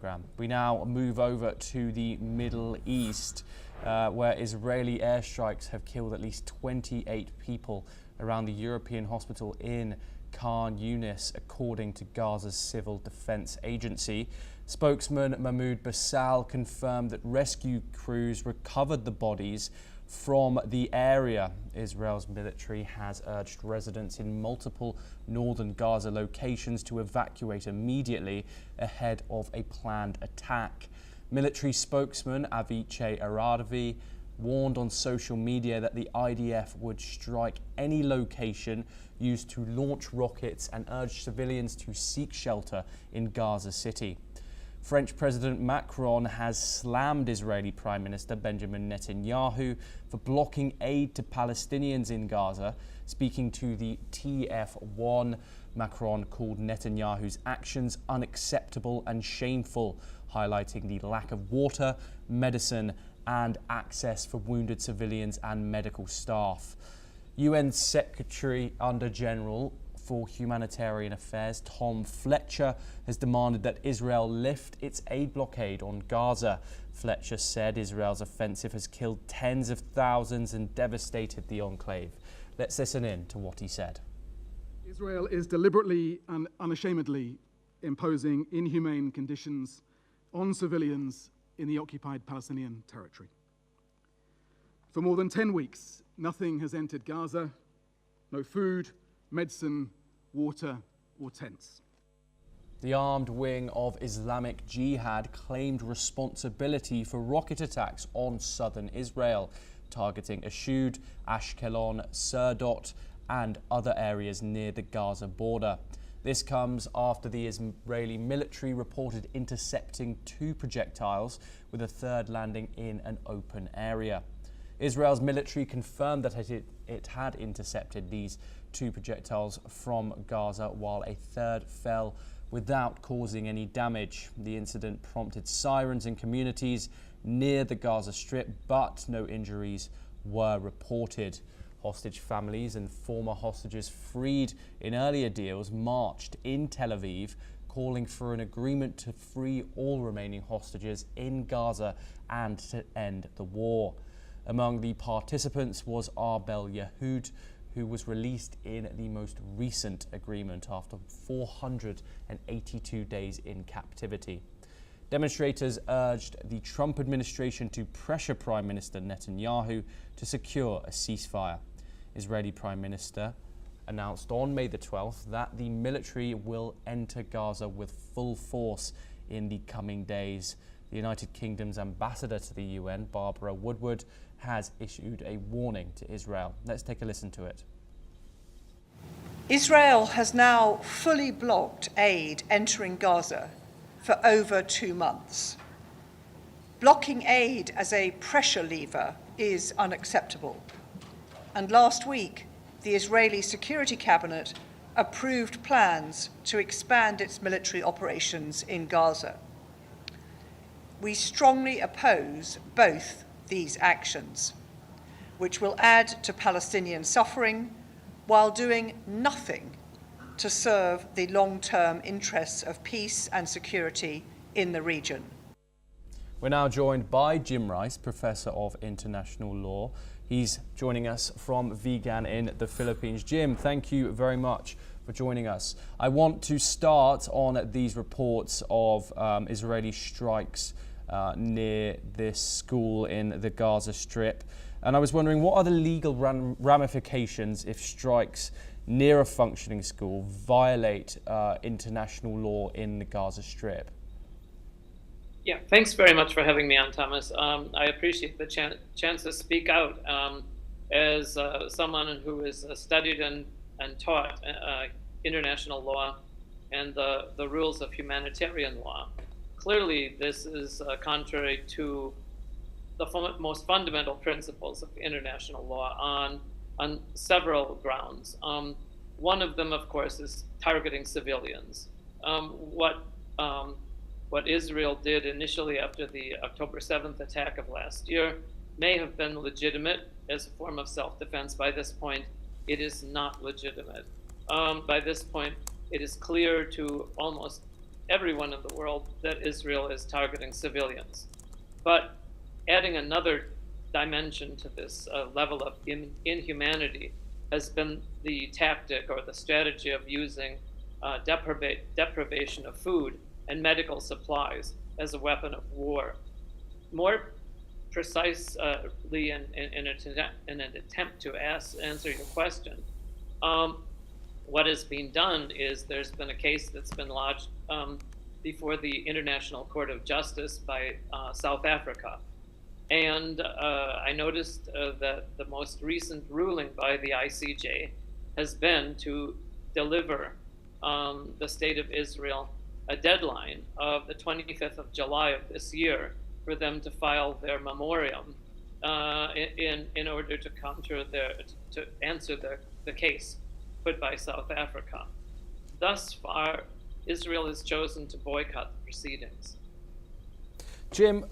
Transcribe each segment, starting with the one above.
programme. We now move over to the Middle East, where Israeli airstrikes have killed at least 28 people around the European hospital in Khan Yunis, according to Gaza's Civil Defense Agency. Spokesman Mahmoud Bassal confirmed that rescue crews recovered the bodies from the area. Israel's military has urged residents in multiple northern Gaza locations to evacuate immediately ahead of a planned attack. Military spokesman Avichai Aradavi warned on social media that the IDF would strike any location used to launch rockets and urged civilians to seek shelter in Gaza City. French President Macron has slammed Israeli Prime Minister Benjamin Netanyahu for blocking aid to Palestinians in Gaza. Speaking to the TF1, Macron called Netanyahu's actions unacceptable and shameful, highlighting the lack of water, medicine and access for wounded civilians and medical staff. UN Secretary Under General for Humanitarian Affairs Tom Fletcher has demanded that Israel lift its aid blockade on Gaza. Fletcher said Israel's offensive has killed tens of thousands and devastated the enclave. Let's listen in to what he said. Israel is deliberately and unashamedly imposing inhumane conditions on civilians in the occupied Palestinian territory. For more than 10 weeks, nothing has entered Gaza, no food, medicine, water or tents. The armed wing of Islamic Jihad claimed responsibility for rocket attacks on southern Israel, targeting Ashdod, Ashkelon, Serdot and other areas near the Gaza border. This comes after the Israeli military reported intercepting 2 projectiles, with a third landing in an open area. Israel's military confirmed that it had intercepted these 2 projectiles from Gaza, while a third fell without causing any damage. The incident prompted sirens in communities near the Gaza Strip, but no injuries were reported. Hostage families and former hostages freed in earlier deals marched in Tel Aviv, calling for an agreement to free all remaining hostages in Gaza and to end the war. Among the participants was Arbel Yehud, who was released in the most recent agreement after 482 days in captivity. Demonstrators urged the Trump administration to pressure Prime Minister Netanyahu to secure a ceasefire. Israeli Prime Minister announced on May the 12th that the military will enter Gaza with full force in the coming days. The United Kingdom's ambassador to the UN, Barbara Woodward, has issued a warning to Israel. Let's take a listen to it. Israel has now fully blocked aid entering Gaza for over 2 months. Blocking aid as a pressure lever is unacceptable. And last week, the Israeli Security Cabinet approved plans to expand its military operations in Gaza. We strongly oppose both these actions, which will add to Palestinian suffering while doing nothing to serve the long-term interests of peace and security in the region. We're now joined by Jim Rice, Professor of International Law. He's joining us from Vigan in the Philippines. Jim, thank you very much for joining us. I want to start on these reports of Israeli strikes near this school in the Gaza Strip. And I was wondering, what are the legal ramifications if strikes near a functioning school violate international law in the Gaza Strip? Yeah, thanks very much for having me on, Thomas. I appreciate the chance to speak out as someone who has studied and taught international law and the rules of humanitarian law. Clearly, this is contrary to the most fundamental principles of international law on several grounds. One of them, of course, is targeting civilians. What Israel did initially after the October 7th attack of last year may have been legitimate as a form of self-defense. By this point, it is not legitimate. By this point, it is clear to almost everyone in the world that Israel is targeting civilians. But adding another dimension to this level of inhumanity has been the tactic or the strategy of using deprivation of food and medical supplies as a weapon of war. More precisely, in an attempt to answer your question, what is being done is there's been a case that's been lodged before the International Court of Justice by South Africa. And I noticed that the most recent ruling by the ICJ has been to deliver the State of Israel a deadline of the 25th of July of this year for them to file their memoriam in order to to answer the case put by South Africa. Thus far, Israel has chosen to boycott the proceedings. Jim,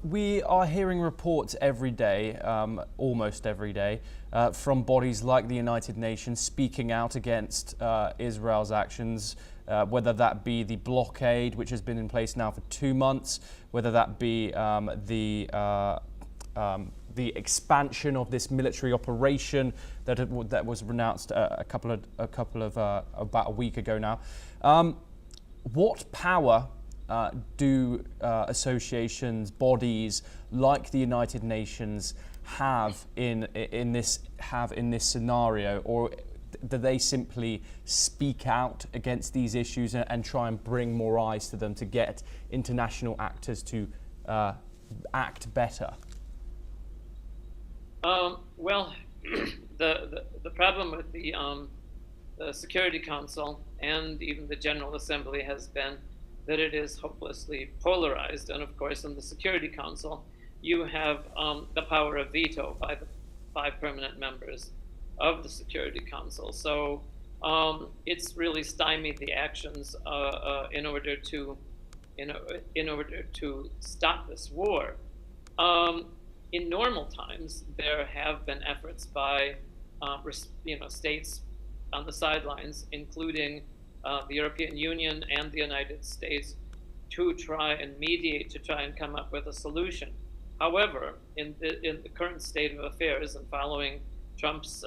we are hearing reports every day, almost every day, from bodies like the United Nations speaking out against Israel's actions, whether that be the blockade, which has been in place now for 2 months, whether that be the expansion of this military operation that was announced about a week ago now. What power do associations, bodies like the United Nations have in this scenario, or do they simply speak out against these issues and try and bring more eyes to them to get international actors to act better? Well, the problem with the Security Council and even the General Assembly has been that it is hopelessly polarized. And of course, in the Security Council, you have the power of veto by the 5 permanent members of the Security Council. So it's really stymied the actions in order to stop this war. In normal times, there have been efforts by states on the sidelines, including the European Union and the United States, to try and mediate, to try and come up with a solution. However, in the current state of affairs and following Trump's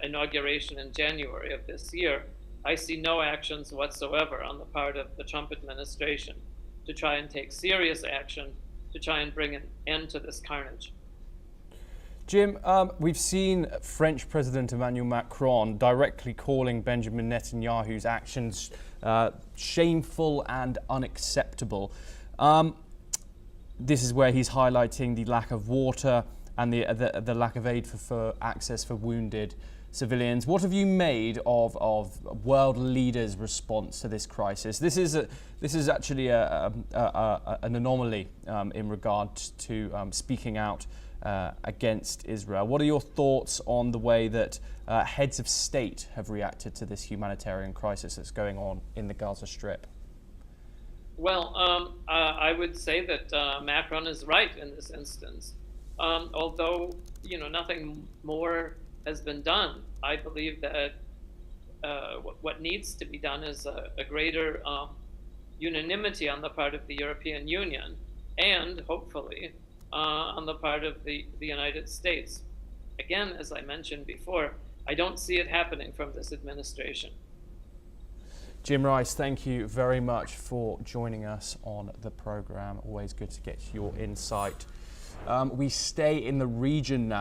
inauguration in January of this year, I see no actions whatsoever on the part of the Trump administration to try and take serious action to try and bring an end to this carnage. Jim, we've seen French President Emmanuel Macron directly calling Benjamin Netanyahu's actions shameful and unacceptable. This is where he's highlighting the lack of water and the lack of aid for access for wounded civilians. What have you made of world leaders' response to this crisis? This is actually an anomaly in regard to speaking out against Israel. What are your thoughts on the way that heads of state have reacted to this humanitarian crisis that's going on in the Gaza Strip? Well, I would say that Macron is right in this instance. Although nothing more has been done, I believe that what needs to be done is a greater unanimity on the part of the European Union and hopefully on the part of the United States. Again, as I mentioned before, I don't see it happening from this administration. Jim Rice, thank you very much for joining us on the program. Always good to get your insight. We stay in the region now.